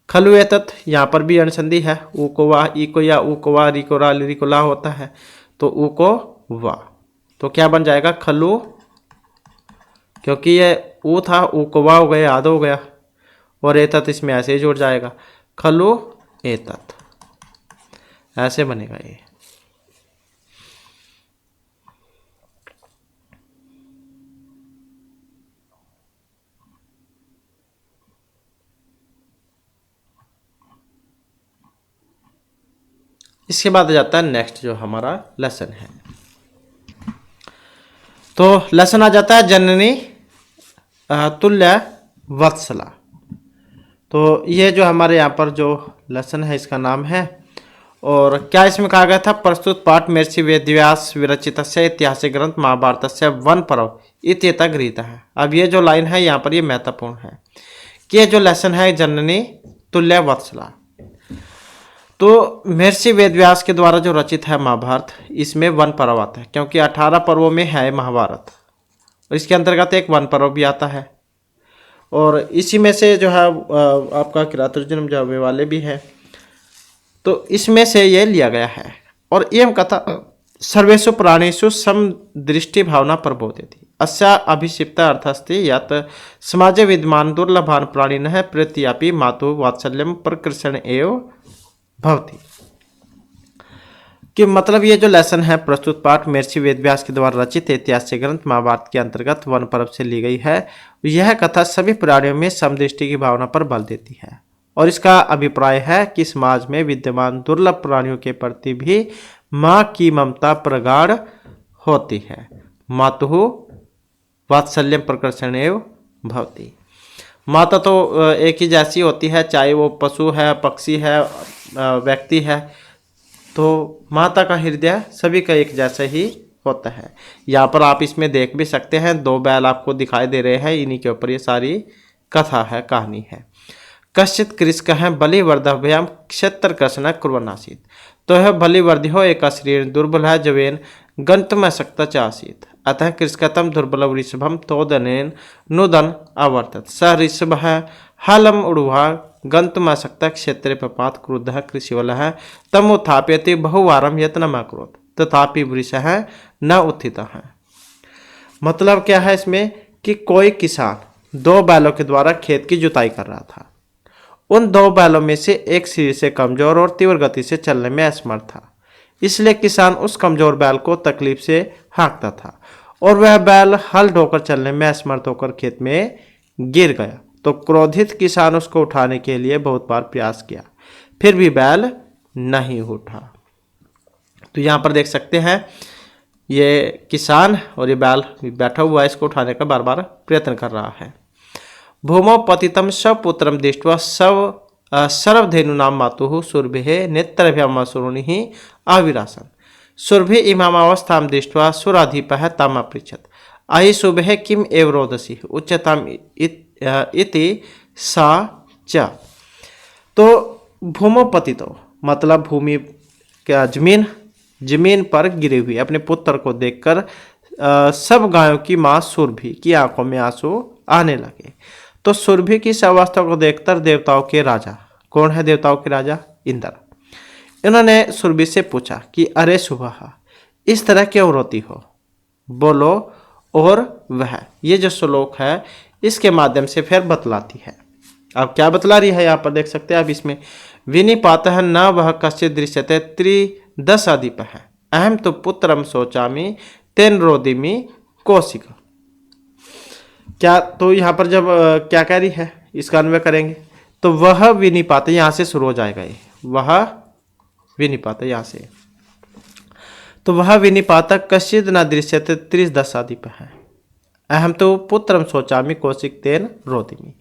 खलु एतत्, यहाँ पर भी अनुसंधि है, ऊ को वाह, ई को या, ऊ को वाह, री को रा, ली को ला होता है, तो ऊ को वाह, तो क्या बन जाएगा, खलु, क्योंकि ये ऊ था, ऊ को वाह हो गया, आधा हो गया, और एतत् इसमें ऐसे ही जुड़ जाएगा, खलु एतत्, ऐसे बनेगा ये। इसके बाद आ जाता है नेक्स्ट जो हमारा लेसन है, तो लेसन आ जाता है जननी तुल्य वत्सला। तो ये जो हमारे यहाँ पर जो लेसन है इसका नाम है, और क्या इसमें कहा गया था, प्रस्तुत पाठ महर्षि वेदव्यास विरचित ऐतिहासिक ग्रंथ महाभारत से वन पर्व इत्येता गृहीत है। अब ये जो लाइन है यहाँ पर ये महत्वपूर्ण है कि ये जो लेसन है जननी तुल्य वत्सला, तो महर्षि वेदव्यास के द्वारा जो रचित है महाभारत, इसमें वन पर्व आता है, क्योंकि 18 पर्वों में है महाभारत, और इसके अंतर्गत एक वन पर्व भी आता है, और इसी में से जो है आपका किरातुर्जुनम जावे वाले भी है, तो इसमें से ये लिया गया है। और एवं कथा सर्वेषु प्राणीषु समदृष्टि भावना प्रबोधयति, अस्या अभिषिप्त अर्थस्ति यत् समाजे विद्यमान दुर्लभान प्राणिनः प्रत्यपि मातु वात्सल्यम प्रकृषण एव भवति। कि मतलब ये जो लेसन है प्रस्तुत पाठ महर्षि वेदव्यास के द्वारा रचित ऐतिहासिक ग्रंथ महाभारत के अंतर्गत वन पर्व से ली गई है। यह कथा सभी प्राणियों में समदृष्टि की भावना पर बल देती है, और इसका अभिप्राय है कि समाज में विद्यमान दुर्लभ प्राणियों के प्रति भी माँ की ममता प्रगाढ़ होती है। मातुः वात्सल्यम प्रकर्षणेव भवति। माता तो एक ही जैसी होती है, चाहे वो पशु है, पक्षी है, व्यक्ति है, तो माता का हृदय सभी का एक जैसा ही होता है। यहाँ पर आप इसमें देख भी सकते हैं, 2 बैल आपको दिखाई दे रहे हैं, इन्हीं के ऊपर ये सारी कथा है, कहानी है। कश्चित कृषक है बलिवर्धभ्याम क्षेत्र कृष्ण कुर्वन्नासीत्, तो यह बलिवर्धियो एक शरीर दुर्बल है जवेन गंतुम शक्त चासीत्, अतः कृषकतम दुर्बल ऋषभम तोदनेन नुदन अवर्तत, स ऋषभ हलम उड़ुहा गंतुम शक्त क्षेत्रे पपात क्रुद्ध कृषिवल तम उत्थाप्यति बहुवारम यत्न अकरोत् तथापि वृष न उत्थित है। मतलब क्या है इसमें कि कोई किसान 2 बैलों के द्वारा खेत की जुताई कर रहा था। उन 2 बैलों में से एक शरीर से कमजोर और तीव्र गति से चलने में असमर्थ था, इसलिए किसान उस कमजोर बैल को तकलीफ से हाँकता था, और वह बैल हल ढोकर चलने में असमर्थ होकर खेत में गिर गया। तो क्रोधित किसान उसको उठाने के लिए बहुत बार प्रयास किया, फिर भी बैल नहीं उठा। तो यहाँ पर देख सकते हैं ये किसान और ये बैल बैठा हुआ है, इसको उठाने का बार बार प्रयत्न कर रहा है। भूमौ पतितम सपुत्रम दृष्ट्वा सर्वधेनु नाम मातुः सुरभि नेत्रभ्याम सुरुणि आविरासन। सुरभि इमामावस्थां दृष्ट्वा सुराधिपः तामपृच्छत् अहि शुभे किम एव रोदसी उच्यताम इति सा च। तो भूमो पतितो मतलब भूमि क्या जमीन पर गिरी हुई अपने पुत्र को देखकर सब गायों की माँ सुरभि की आंखों में आंसू आने लगे। तो सुरभि की इस अवस्था को देखकर देवताओं के राजा, कौन है देवताओं के राजा? इंद्र, इन्होंने सुरभि से पूछा कि अरे सुबह इस तरह क्यों रोती हो, बोलो। और वह ये जो श्लोक है इसके माध्यम से फिर बतलाती है। अब क्या बतला रही है यहाँ पर देख सकते हैं आप इसमें, विनिपातः न वह कश्चित् दृश्यते त्रिदशाधिपः अहम तो पुत्रम शोचामि तेन रोदिमि कौशिक। क्या तो यहाँ पर जब क्या कह रही है इसका अन्वय करेंगे तो वह विनिपात, यहाँ से शुरू हो जाएगा ये, वह विनिपात यहाँ से, तो वह विनिपातक कश्चित् न दृश्यते त्रिदशाधिपः अहम तो पुत्रम शोचामि कौशिक तेन रोदिमि,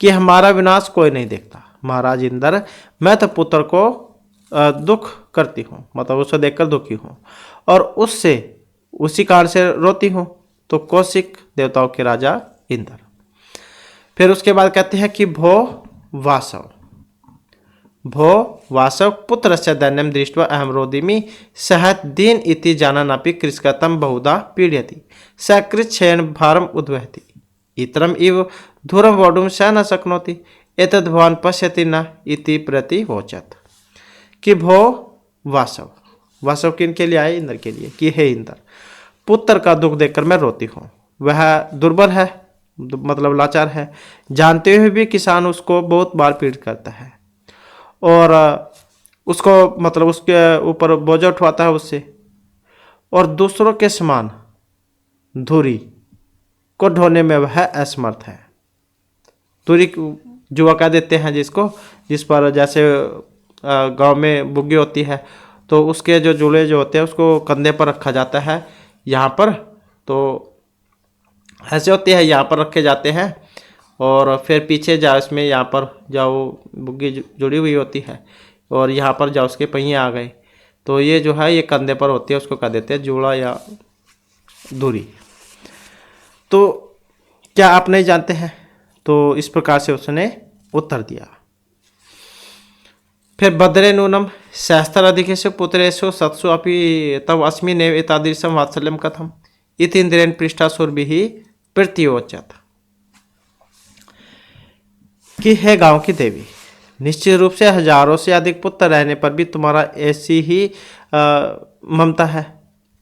कि हमारा विनाश कोई नहीं देखता। महाराज इंद्र, मैं तो पुत्र को दुख करती हूँ, मतलब उसे देखकर दुखी हूँ और उससे उसी कारण से रोती हूँ। तो कौशिक देवताओं के राजा इंद्र। फिर उसके बाद कहते हैं कि भो वासव पुत्रस्य दैन्यम दृष्ट्वा अहम रोदिमि सहत दीन इति जानन्नपि कृष्कतम बहुधा पीड्यति सकृच्छेन भारम उद्वहति इतरम इव धूरम वोढुम स न शक्नोति एतद् भवान् पश्यति न इति प्रतिवोचत्। कि भो वासव किनके लिए आए? इंद्र के लिए, कि हे इंद्र, पुत्र का दुख देखकर मैं रोती हूँ। वह दुर्बल है, मतलब लाचार है, जानते हुए भी किसान उसको बहुत बार पीड़ित करता है और उसको मतलब उसके ऊपर बोझ उठवाता है उससे, और दूसरों के समान धूरी को ढोने में वह असमर्थ है। धूरी जुआ कह देते हैं जिसको, जिस पर जैसे गांव में बुग्गी होती है तो उसके जो जूले जो होते हैं उसको कंधे पर रखा जाता है, यहाँ पर तो ऐसे होते हैं, यहाँ पर रखे जाते हैं और फिर पीछे जाओ इसमें, यहाँ पर जाओ बुग्गी जुड़ी हुई होती है और यहाँ पर जाओ उसके पहिए आ गए, तो ये जो है ये कंधे पर होती है, उसको कह देते हैं जूड़ा या धुरी। तो क्या आप नहीं जानते हैं? तो इस प्रकार से उसने उत्तर दिया। फिर भद्रे नूनम सहस्त्राधिकेषु पुत्रेषु सत्सु अपि तव अस्मिन्नेव एतादृशं वात्सल्यं कथम् इति इंद्रेण पृष्ठा सुरभिः प्रत्युवचत्। कि है गांव की देवी, निश्चित रूप से हजारों से अधिक पुत्र रहने पर भी तुम्हारा ऐसी ही ममता है।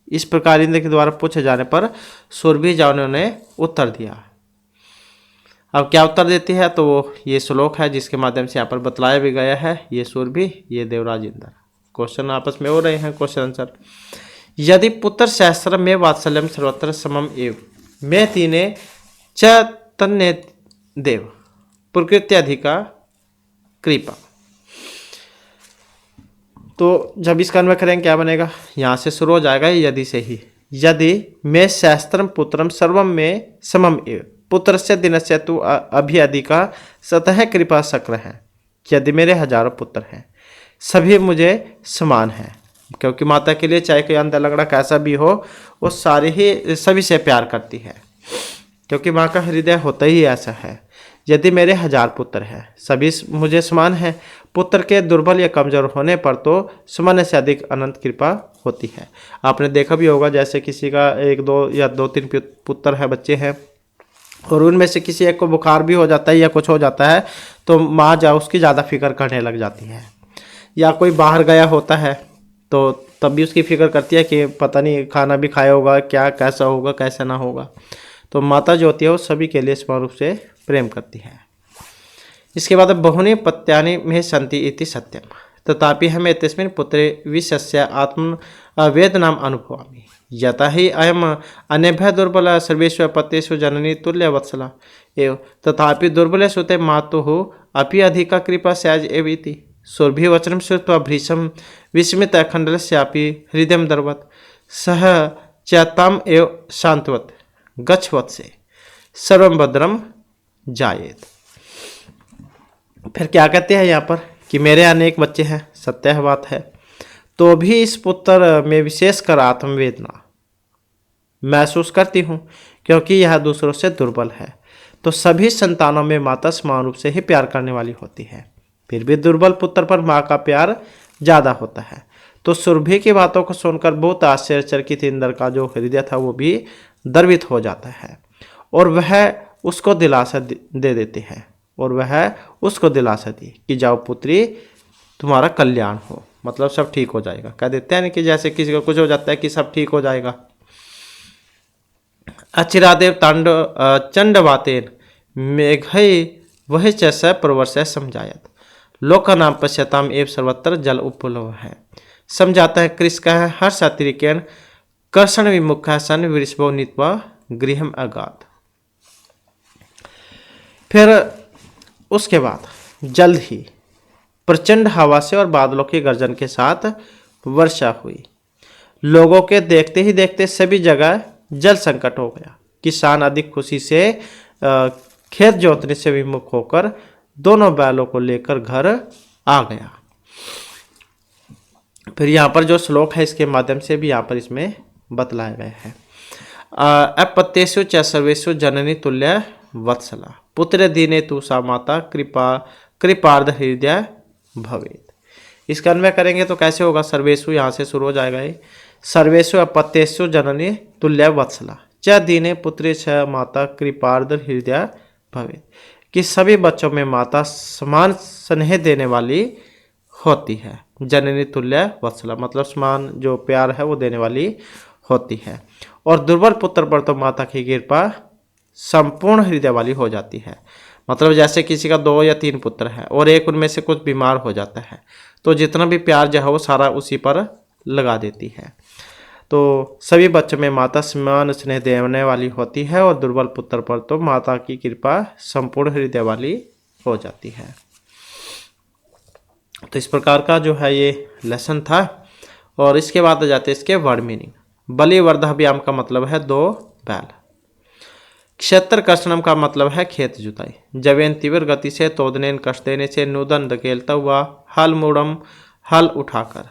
इस प्रकार इंद्र के द्वारा पूछे जाने पर सुरभि जाने ने उत्तर दिया। अब क्या उत्तर देती है? तो वो ये श्लोक है जिसके माध्यम से यहाँ पर बतलाया भी गया है। ये सुरभि, ये देवराज इंद्र। क्वेश्चन आपस में हो रहे हैं, क्वेश्चन आंसर। यदि पुत्र सहस्रम में वात्सल्यम सर्वत्र समम एव मैं तीने च तन्ने देव प्रकृत्याधिका कृपा। तो जब इसका अन्वय करेंगे क्या बनेगा? यहाँ से शुरू हो जाएगा यदि से ही। यदि मैं सहस्त्रम पुत्रम सर्वम में समम एव पुत्रस्य दिनस्य तु अभिअधिका सतह कृपा शक्र है। यदि मेरे हजारों पुत्र हैं, सभी मुझे समान हैं, क्योंकि माता के लिए चाहे कोई अंधा लंगड़ा कैसा भी हो वो सारे ही सभी से प्यार करती है, क्योंकि माँ का हृदय होता ही ऐसा है। यदि मेरे हजार पुत्र हैं, सभी मुझे समान हैं, पुत्र के दुर्बल या कमजोर होने पर तो सामान्य से अधिक अनंत कृपा होती है। आपने देखा भी होगा, जैसे किसी का एक दो या दो तीन पुत्र है, बच्चे हैं, और उनमें से किसी एक को बुखार भी हो जाता है या कुछ हो जाता है तो माँ जा उसकी ज़्यादा फिक्र करने लग जाती है। या कोई बाहर गया होता है तो तब भी उसकी फिक्र करती है कि पता नहीं खाना भी खाया होगा, क्या कैसा होगा कैसा ना होगा। तो माता जो होती है वो सभी के लिए समान रूप से प्रेम करती है। इसके बाद बहुनी पत्यानि में संति इति सत्यम तथापि हमें तस्मिन् पुत्रे विशस्य आत्म वेद नाम अनुभवामि यथा ही अयम अन्यभ्य दुर्बल सर्वेषु पतेषु जननी तुल्य वत्सला एव तथापि दुर्बले सुते मातुः अपि अधिका कृपा स्याज एव इति। सुरभिवचनं श्रुत्वा भृशं विस्मित खण्डलस्यापि हृदयं दर्वत् सह चैतम एव शांतवत गच्छवत से सर्वम भद्रम जायेत। फिर क्या कहते हैं यहाँ पर कि मेरे अनेक बच्चे हैं, सत्य बात है, तो भी इस पुत्र में विशेषकर आत्मवेदना महसूस करती हूँ क्योंकि यह दूसरों से दुर्बल है। तो सभी संतानों में माता समान रूप से ही प्यार करने वाली होती है, फिर भी दुर्बल पुत्र पर माँ का प्यार ज़्यादा होता है। तो सुरभि की बातों को सुनकर बहुत आश्चर्यचकित इंद्र का जो हृदय था वो भी द्रवित हो जाता है और वह उसको दिलासा दे देते हैं, और वह उसको दिलासा दी कि जाओ पुत्री, तुम्हारा कल्याण हो, मतलब सब ठीक हो जाएगा। कह देते हैं ना कि जैसे किसी को कुछ हो जाता है कि सब ठीक हो जाएगा। अचिरादेव तांड चंडवातेन मेघय वह च प्रवर्ष समझायत लोका नाम पश्यताम एव सर्वत्र जल उपलव है। समझाता है कृष का है हर सात्रिकेण कर्षण विमुख सन वृषभो नीत्वा गृहम अगाध। फिर उसके बाद जल्द ही प्रचंड हवा से और बादलों की गर्जन के साथ वर्षा हुई। लोगों के देखते ही देखते सभी जगह जल संकट हो गया। किसान अधिक खुशी से खेत जोतने से विमुख होकर दोनों बैलों को लेकर घर आ गया। फिर यहाँ पर जो श्लोक है इसके माध्यम से भी यहाँ पर इसमें बतलाया गया है। अपत्येषु च सर्वेषु जननी तुल्य वत्सला पुत्र दीने तु सा माता कृपार्ध हृदय भवेत। इसका अन्वय करेंगे तो कैसे होगा? सर्वेषु यहाँ से शुरू हो जाएगा ये। सर्वेषु अपत्येषु जननी तुल्य वत्सला च दीने पुत्री छ माता कृपार्ध हृदय भवेत, कि सभी बच्चों में माता समान स्नेह देने वाली होती है। जननी तुल्य वत्सला मतलब समान जो प्यार है वो देने वाली होती है। और दुर्बल पुत्र पर तो माता की कृपा संपूर्ण हृदय वाली हो जाती है। मतलब जैसे किसी का 2 या 3 पुत्र है और एक उनमें से कुछ बीमार हो जाता है तो जितना भी प्यार जो है वो सारा उसी पर लगा देती है। तो सभी बच्चों में माता समान स्नेह देने वाली होती है और दुर्बल पुत्र पर तो माता की कृपा संपूर्ण हृदय वाली हो जाती है। तो इस प्रकार का जो है ये लेसन था। और इसके बाद आ जाते हैं इसके वर्ड मीनिंग। बलि वर्धाभ्याम का मतलब है 2 बैल। क्षेत्र कर्षणम का मतलब है खेत जुताई। जवेन तीव्र गति से तोड़ने कष्ट देने से नूदन धकेलता हुआ हल मुड़म हल उठाकर।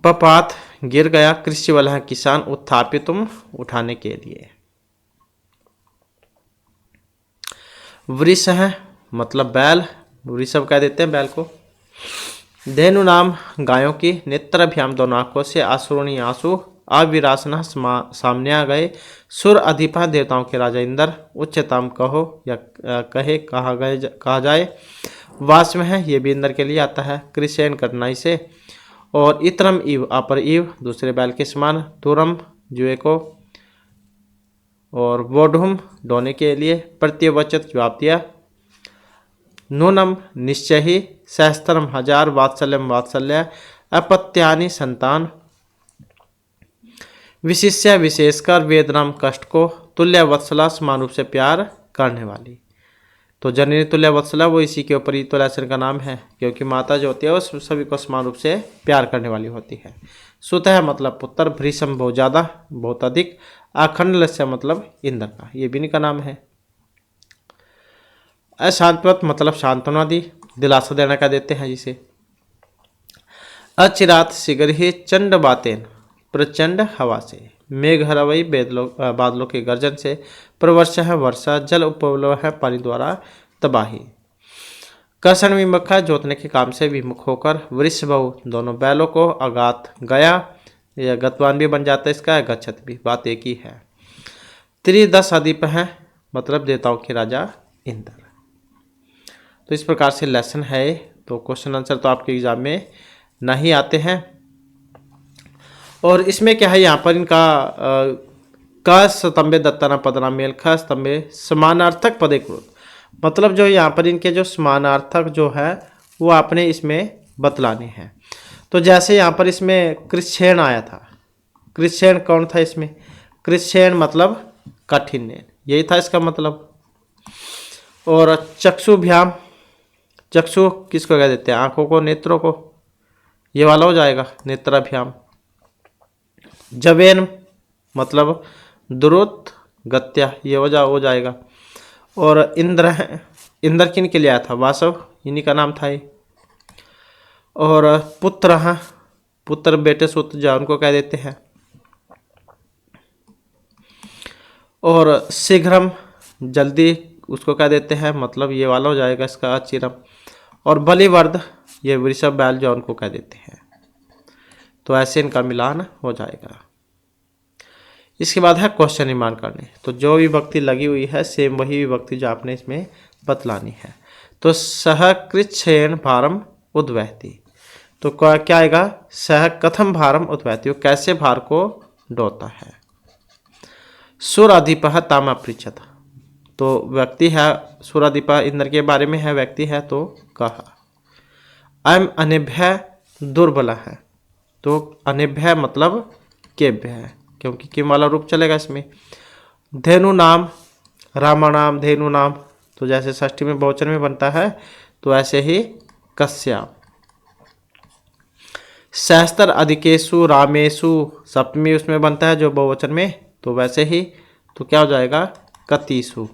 पपात गिर गया कृषि वाला किसान उत्थापित तुम उठाने के लिए। वृष है मतलब बैल, वृषभ कह देते हैं बैल को। धेनु नाम गायों की। नेत्रभ्याम दोनों आंखों से आसुरणी आंसू अविरासना सामने आ गए। सुर अधिपा देवताओं के राजा इंद्र। उच्चतम कहो या कहा जाए वास में है, ये भी इंद्र के लिए आता है। कृषेन कठिनाई से। और इतरम इव अपर इव दूसरे बैल के समान। तुरम जुए को। और वोढुम डोने के लिए। प्रत्यवचत जवाब दिया। नूनम निश्चय ही। सहस्त्रम 1000 वात्सल्यम वात्सल्य। अपत्यानि संतान। विशिष्य विशेषकर वेदनाम कष्ट को। तुल्य वत्सला समान रूप से प्यार करने वाली। तो जननी तुल्य वत्सला वो इसी के ऊपर ही तो लेसन का नाम है, क्योंकि माता जो होती है वो सभी को समान रूप से प्यार करने वाली होती है। सुत है मतलब पुत्र। भृषम बहुत ज़्यादा बहुत अधिक। अखंड लस्य मतलब इंद्र का, ये भी इनका नाम है। अशांतवत मतलब सांत्वना दी, दिलासा देना का देते हैं जिसे। अचिरात शीघ्र ही चंड बातें प्रचंड हवा से। मेघ हरवई बादलों के गर्जन से। प्रवर्षा है वर्षा। जल उपलव है पानी द्वारा तबाही। कर्षण विमुख है जोतने के काम से विमुख होकर। वृषभौ दोनों बैलों को। अगात गया या गतवान भी बन जाता है इसका। गच्छत भी बात एक ही है। त्रिदश अधिप है मतलब देवताओं के राजा इंद्र। तो इस प्रकार से लेसन है। तो क्वेश्चन आंसर तो आपके एग्जाम में नहीं आते हैं। और इसमें क्या है यहाँ पर इनका क स्तंभे दत्ताना पदना मेल ख स्तंभे समानार्थक पदे कृत, मतलब जो यहाँ पर इनके जो समानार्थक जो है वो आपने इसमें बतलाने हैं। तो जैसे यहाँ पर इसमें कृच्छेण आया था। कृच्छेण कौन था इसमें? कृच्छेण मतलब कठिन, यही था इसका मतलब। और चक्षुभ्याम, चक्षु किसको कह देते हैं? आंखों को, नेत्रों को, ये वाला हो जाएगा नेत्राभ्याम। जवेन मतलब द्रुत गत्या, ये हो जाएगा। और इंद्र किन के लिए आया था? वासव, इन्हीं का नाम था ये। और पुत्र बेटे सुतजा, उनको कह देते हैं। और शीघ्रम जल्दी, उसको कह देते हैं, मतलब ये वाला हो जाएगा इसका अचिरम। और बलिवर्ध, ये वृषभ बैल जो उनको कह देते हैं। तो ऐसे इनका मिलान हो जाएगा। इसके बाद है क्वेश्चन निर्माण करने। तो जो विभक्ति लगी हुई है सेम वही विभक्ति जो आपने इसमें बतलानी है। तो सह कृच्छ्रेण भारम उद्वहति, तो क्या आएगा? सह कथम भारम उद्वहति, वो कैसे भार को ढोता है। सुराधिपः ताम अपृच्छत, तो व्यक्ति है सुराधिपः, इंद्र के बारे में है, व्यक्ति है तो कहा। अयम अनेभ्य दुर्बल है, तो अनेभ्य मतलब केभ्य है, क्योंकि किम वाला रूप चलेगा इसमें। धेनु नाम रामाणाम धेनु नाम, तो जैसे षष्ठी में बहुवचन में बनता है तो ऐसे ही कश्यप। सहस्त्र अधिकेशु रामेशु, सप्तमी उसमें बनता है जो बहुवचन में, तो वैसे ही तो क्या हो जाएगा? कतीसु।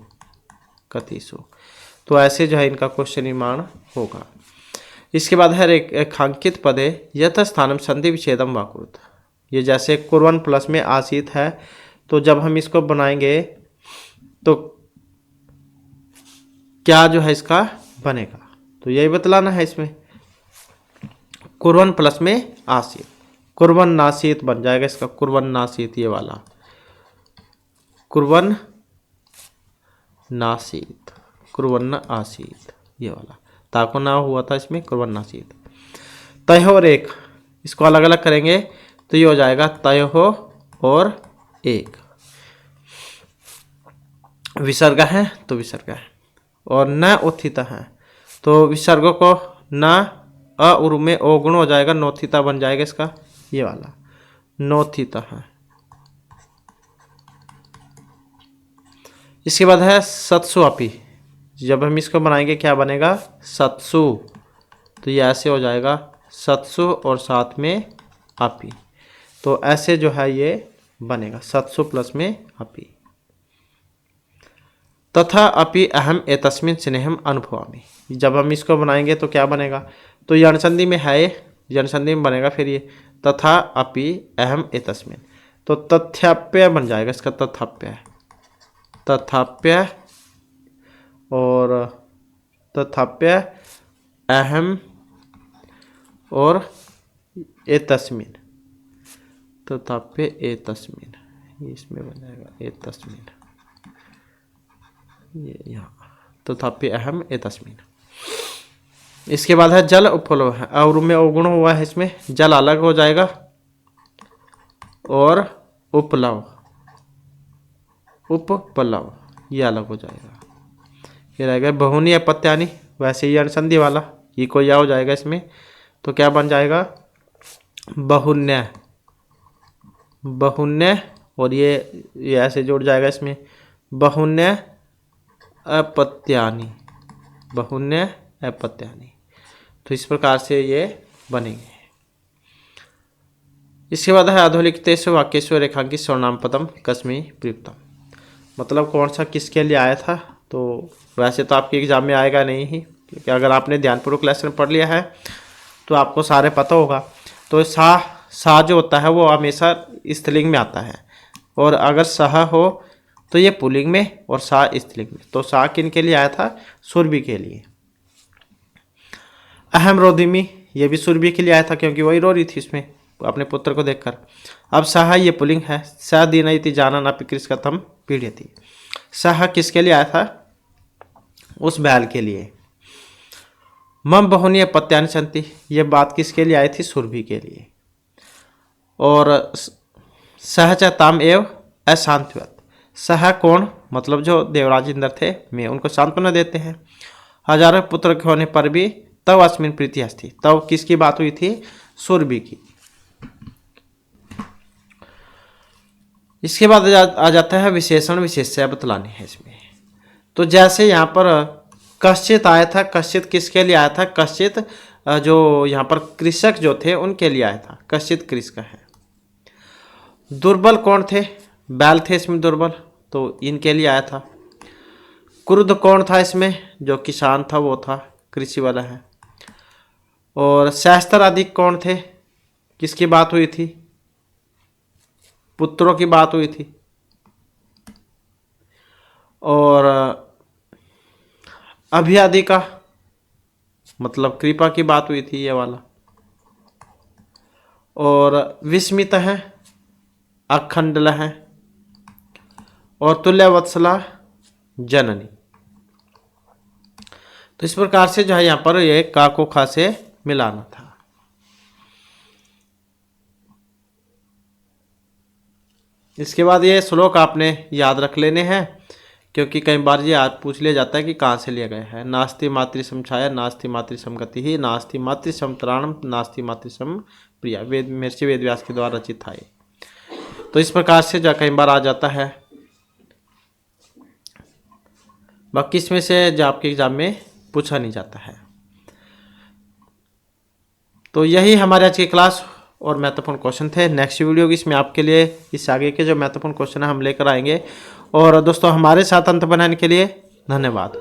तो ऐसे जो है इनका क्वेश्चन निर्माण होगा। इसके बाद है रेखांकित पदे यथ स्थानम संधि विच्छेदम वाकुरुत, ये जैसे कुर्वन् प्लस में आसीत है, तो जब हम इसको बनाएंगे तो क्या जो है इसका बनेगा, तो यही बतलाना है इसमें। कुर्वन् प्लस में आसीत, कुर्वन् नासीत बन जाएगा इसका, कुर्वन् नासीत, ये वाला कुर्वन् नासीत, कुर्वन् आसीत, ये वाला ताको ना हुआ था इसमें, कुर्वन् नासीत। तय और एक, इसको अलग अलग करेंगे तो ये हो जाएगा तय हो और एक। विसर्ग है तो विसर्ग है, और न उत्थित है तो विसर्गों को न अ में ओ गुण हो जाएगा, नोथिता बन जाएगा इसका, ये वाला नोथिता है। इसके बाद है सत्सु अपि, जब हम इसको बनाएंगे क्या बनेगा? सत्सु, तो ये ऐसे हो जाएगा सत्सु और साथ में अपि, तो ऐसे जो है ये बनेगा सत्सु प्लस में अपि। तथा अपि अहम एतस्मिन् स्नेहम अनुभवामि, जब हम इसको बनाएंगे तो क्या बनेगा? तो यण संधि में है, यण संधि में बनेगा फिर ये तथा अपि अहम एतस्मिन्, तो तथ्याप्य बन जाएगा इसका, तथाप्य और तथाप्य अहम और एतस्मिन्, तथाप्य एतस्मिन्, इसमें बन जाएगा एतस्मिन्, ये यहाँ तथाप्य अहम एतस्मिन्। इसके बाद है जल उपप्लव है, और में अवगुण हुआ है, इसमें जल अलग हो जाएगा और उपप्लव ये अलग हो जाएगा। ये रहेगा बहुनी अपत्यानी, वैसे ही अनुसंधि वाला ये को या हो जाएगा इसमें, तो क्या बन जाएगा? बहुन्य, और ये ऐसे जुड़ जाएगा इसमें बहुन्य अपत्यानी, तो इस प्रकार से ये बनेंगे। इसके बाद है अधोलिखितेषु वाक्येषु रेखांकित सर्वनाम पदम कस्मै प्रयुक्तम, मतलब कौन सा किसके लिए आया था। तो वैसे तो आपके एग्जाम में आएगा नहीं ही, क्योंकि अगर आपने ध्यानपूर्वक लेसन पढ़ लिया है तो आपको सारे पता होगा। तो सा जो होता है वो हमेशा स्त्रीलिंग में आता है, और अगर सह हो तो ये पुल्लिंग में और सा स्त्रीलिंग में। तो सा किन के लिए आया था? सुरभि के लिए। अहम रोधिमी, ये भी सुरभि के लिए आया था, क्योंकि वही रो रही थी इसमें अपने पुत्र को देखकर। अब सह ये पुल्लिंग है, स दीनयति जानन अपि कृष्कथम पीड्यति, सह किसके लिए आया था? उस बैल के लिए। मम बहुनीय पत्यानि सन्ति, ये बात किसके लिए आई थी? सुरभि के लिए। और सहच ताम एव अशांतिवत, सह कौन? मतलब जो देवराज इंद्र थे मैं उनको सांत्वना देते हैं। हजारों पुत्र के होने पर भी तब अस्मिन प्रीति अस्ति, तब किसकी बात हुई थी? सुरभि की। इसके बाद आ जाता है विशेषण विशेष्य बतलाने हैं इसमें। तो जैसे यहाँ पर कश्चित आया था, कश्चित किसके लिए आया था? कश्चित जो यहाँ पर कृषक जो थे उनके लिए आया था, कश्चित कृषक है। दुर्बल कौन थे? बैल थे इसमें दुर्बल, तो इनके लिए आया था। क्रुद्ध कौन था इसमें? जो किसान था वो था, कृषि वाला है। और सहस्त्राधिक कौन थे? किसकी बात हुई थी? पुत्रों की बात हुई थी। और अभियादि का मतलब कृपा की बात हुई थी, ये वाला। और विस्मित है, अखंडल है, और तुल्यवत्सला जननी। तो इस प्रकार से जो है यहाँ पर ये का को खा से मिलाना था। इसके बाद ये श्लोक आपने याद रख लेने हैं, क्योंकि कई बार ये आज पूछ लिया जाता है कि कहाँ से लिया गया है। नास्ति मातृसम छाया, नास्ति मातृसम गति ही, नास्ति मातृसम त्राणम, नास्ति मातृसम प्रिया। वेद महर्षि वेदव्यास के द्वारा रचित था ये। तो इस प्रकार से जो कई बार आ जाता है। बाकी इसमें से जो आपके एग्जाम में पूछा नहीं जाता है। तो यही हमारे आज की क्लास और महत्वपूर्ण क्वेश्चन थे। नेक्स्ट वीडियो की इसमें आपके लिए इस आगे के जो महत्वपूर्ण क्वेश्चन है हम लेकर आएंगे। और दोस्तों हमारे साथ अंत बनाने के लिए धन्यवाद।